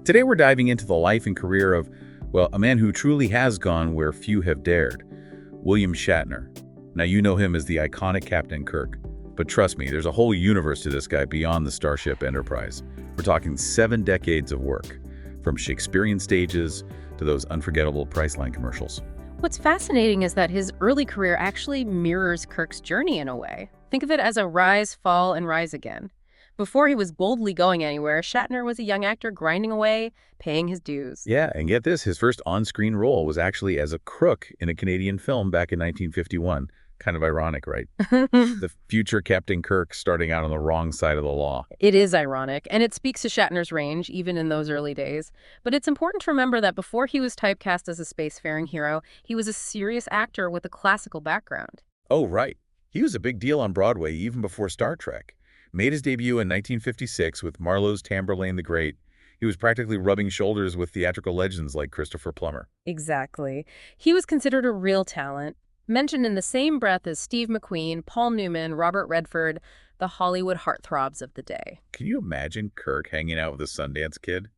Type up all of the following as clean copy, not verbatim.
Today we're diving into the life and career of, well, a man who truly has gone where few have dared, William Shatner. Now you know him as the iconic Captain Kirk, but trust me, there's a whole universe to this guy beyond the Starship Enterprise. We're talking 7 decades of work, from Shakespearean stages to those unforgettable Priceline commercials. What's fascinating is that his early career actually mirrors Kirk's journey in a way. Think of it as a rise, fall, and rise again. Before he was boldly going anywhere, Shatner was a young actor grinding away, paying his dues. Yeah, and get this, his first on-screen role was actually as a crook in a Canadian film back in 1951. Kind of ironic, right? The future Captain Kirk starting out on the wrong side of the law. It is ironic, and it speaks to Shatner's range, even in those early days. But it's important to remember that before he was typecast as a spacefaring hero, he was a serious actor with a classical background. Oh, right. He was a big deal on Broadway even before Star Trek. Made his debut in 1956 with Marlowe's Tamburlaine the Great. He was practically rubbing shoulders with theatrical legends like Christopher Plummer. Exactly. He was considered a real talent, mentioned in the same breath as Steve McQueen, Paul Newman, Robert Redford, the Hollywood heartthrobs of the day. Can you imagine Kirk hanging out with a Sundance Kid?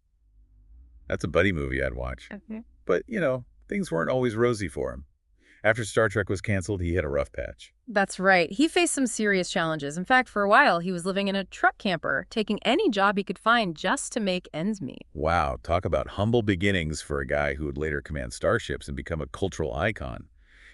That's a buddy movie I'd watch. But, things weren't always rosy for him. After Star Trek was canceled, he hit a rough patch. That's right. He faced some serious challenges. In fact, for a while, he was living in a truck camper, taking any job he could find just to make ends meet. Wow, talk about humble beginnings for a guy who would later command starships and become a cultural icon.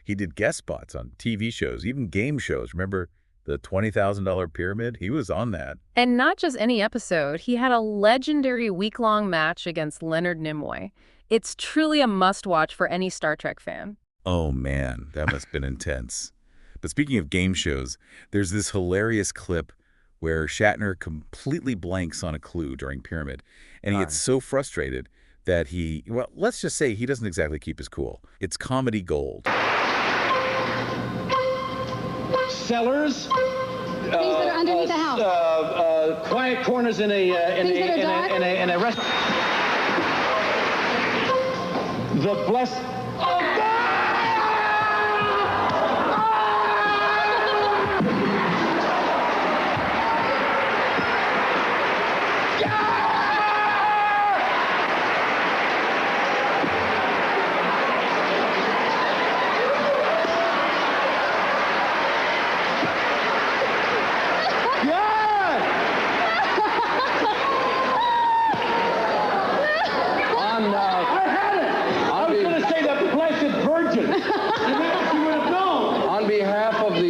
He did guest spots on TV shows, even game shows. Remember the $20,000 Pyramid? He was on that. And not just any episode. He had a legendary week-long match against Leonard Nimoy. It's truly a must-watch for any Star Trek fan. Oh man, that must have been intense. But speaking of game shows, there's this hilarious clip where Shatner completely blanks on a clue during Pyramid, and he gets so frustrated that let's just say he doesn't exactly keep his cool. It's comedy gold. Cellars. Things that are underneath the house. Quiet corners in a restaurant. The blessed.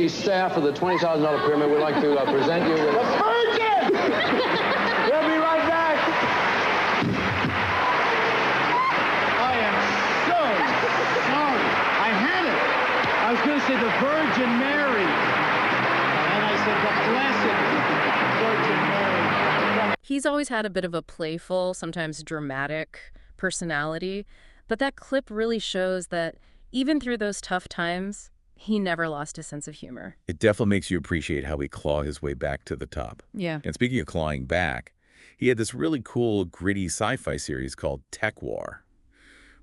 Staff of the $20,000 Pyramid would like to present you with a virgin! We'll be right back. I am so sorry. I had it. I was going to say the Virgin Mary. And I said the Blessed Virgin Mary. He's always had a bit of a playful, sometimes dramatic personality, but that clip really shows that even through those tough times, he never lost his sense of humor. It definitely makes you appreciate how he clawed his way back to the top. Yeah. And speaking of clawing back, he had this really cool, gritty sci-fi series called Tech War,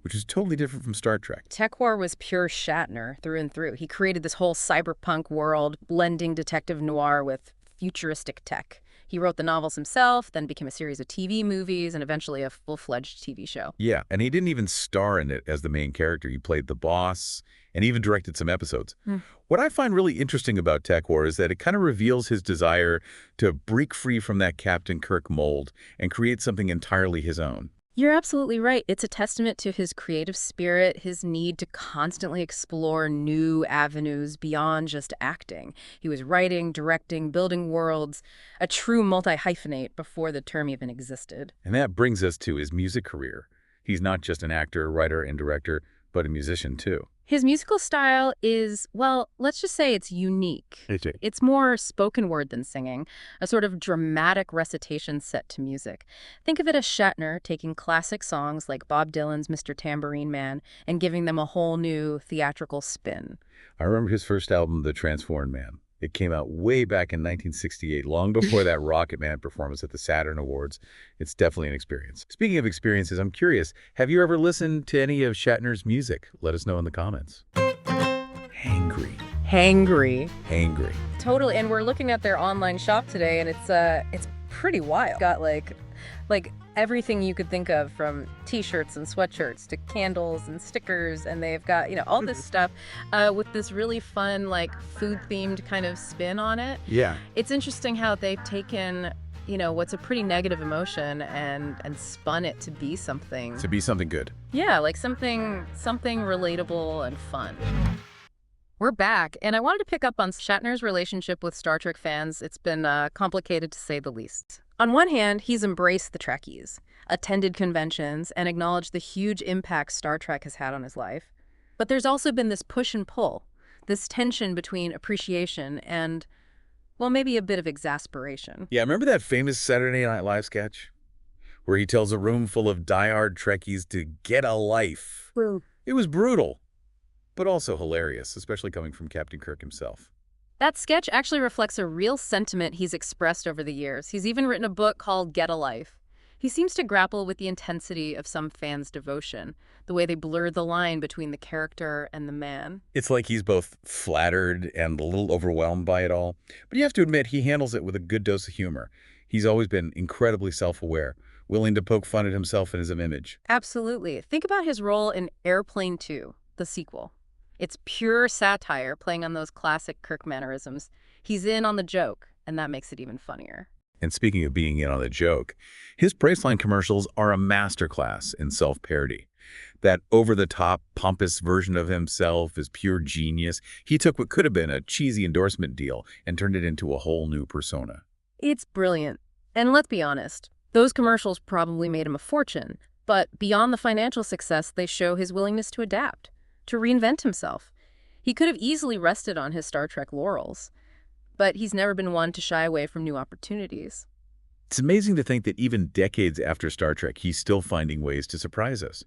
which is totally different from Star Trek. Tech War was pure Shatner through and through. He created this whole cyberpunk world, blending detective noir with futuristic tech. He wrote the novels himself, then became a series of TV movies, and eventually a full-fledged TV show. Yeah, and he didn't even star in it as the main character. He played the boss and even directed some episodes. What I find really interesting about Tech War is that it kind of reveals his desire to break free from that Captain Kirk mold and create something entirely his own. You're absolutely right. It's a testament to his creative spirit, his need to constantly explore new avenues beyond just acting. He was writing, directing, building worlds, a true multi-hyphenate before the term even existed. And that brings us to his music career. He's not just an actor, writer, and director, but a musician too. His musical style is, well, let's just say it's unique. It's more spoken word than singing, a sort of dramatic recitation set to music. Think of it as Shatner taking classic songs like Bob Dylan's Mr. Tambourine Man and giving them a whole new theatrical spin. I remember his first album, The Transformed Man. It came out way back in 1968, long before that Rocket Man performance at the Saturn Awards. It's definitely an experience. Speaking of experiences, I'm curious, have you ever listened to any of Shatner's music? Let us know in the comments. Hangry. Hangry. Totally. And we're looking at their online shop today, and it's pretty wild. Got like everything you could think of, from t-shirts and sweatshirts to candles and stickers, and they've got, all this stuff with this really fun, like, food-themed kind of spin on it. Yeah. It's interesting how they've taken, what's a pretty negative emotion and spun it to be something. To be something good. Yeah, like something relatable and fun. We're back, and I wanted to pick up on Shatner's relationship with Star Trek fans. It's been complicated, to say the least. On one hand, he's embraced the Trekkies, attended conventions, and acknowledged the huge impact Star Trek has had on his life. But there's also been this push and pull, this tension between appreciation and, well, maybe a bit of exasperation. Yeah, remember that famous Saturday Night Live sketch where he tells a room full of diehard Trekkies to get a life? It was brutal, but also hilarious, especially coming from Captain Kirk himself. That sketch actually reflects a real sentiment he's expressed over the years. He's even written a book called Get a Life. He seems to grapple with the intensity of some fans' devotion, the way they blur the line between the character and the man. It's like he's both flattered and a little overwhelmed by it all. But you have to admit, he handles it with a good dose of humor. He's always been incredibly self-aware, willing to poke fun at himself and his image. Absolutely. Think about his role in Airplane 2, the sequel. It's pure satire playing on those classic Kirk mannerisms. He's in on the joke, and that makes it even funnier. And speaking of being in on the joke, his Priceline commercials are a masterclass in self-parody. That over-the-top, pompous version of himself is pure genius. He took what could have been a cheesy endorsement deal and turned it into a whole new persona. It's brilliant. And let's be honest, those commercials probably made him a fortune. But beyond the financial success, they show his willingness to adapt, to reinvent himself. He could have easily rested on his Star Trek laurels, but he's never been one to shy away from new opportunities. It's amazing to think that even decades after Star Trek, he's still finding ways to surprise us.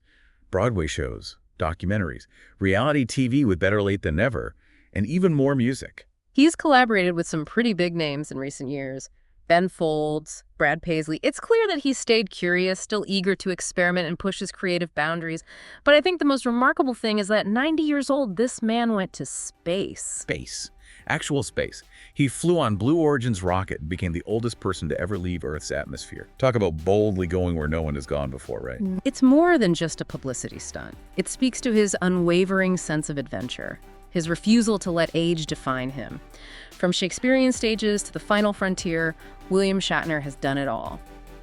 Broadway shows, documentaries, reality TV with better late than never, and even more music. He's collaborated with some pretty big names in recent years. Ben Folds, Brad Paisley. It's clear that he's stayed curious, still eager to experiment and push his creative boundaries. But I think the most remarkable thing is that 90 years old, this man went to space. Space. Actual space. He flew on Blue Origin's rocket and became the oldest person to ever leave Earth's atmosphere. Talk about boldly going where no one has gone before, right? It's more than just a publicity stunt. It speaks to his unwavering sense of adventure, his refusal to let age define him. From Shakespearean stages to the final frontier, William Shatner has done it all.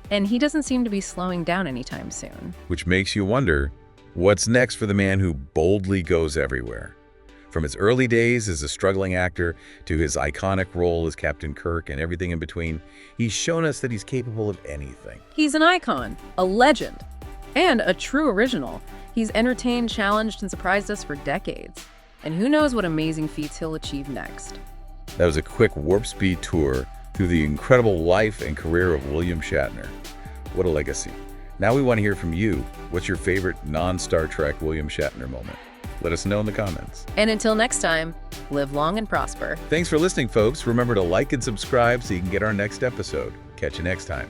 And he doesn't seem to be slowing down anytime soon. Which makes you wonder, what's next for the man who boldly goes everywhere? From his early days as a struggling actor to his iconic role as Captain Kirk and everything in between, he's shown us that he's capable of anything. He's an icon, a legend, and a true original. He's entertained, challenged, and surprised us for decades. And who knows what amazing feats he'll achieve next. That was a quick warp-speed tour through the incredible life and career of William Shatner. What a legacy. Now we want to hear from you. What's your favorite non-Star Trek William Shatner moment? Let us know in the comments. And until next time, live long and prosper. Thanks for listening, folks. Remember to like and subscribe so you can get our next episode. Catch you next time.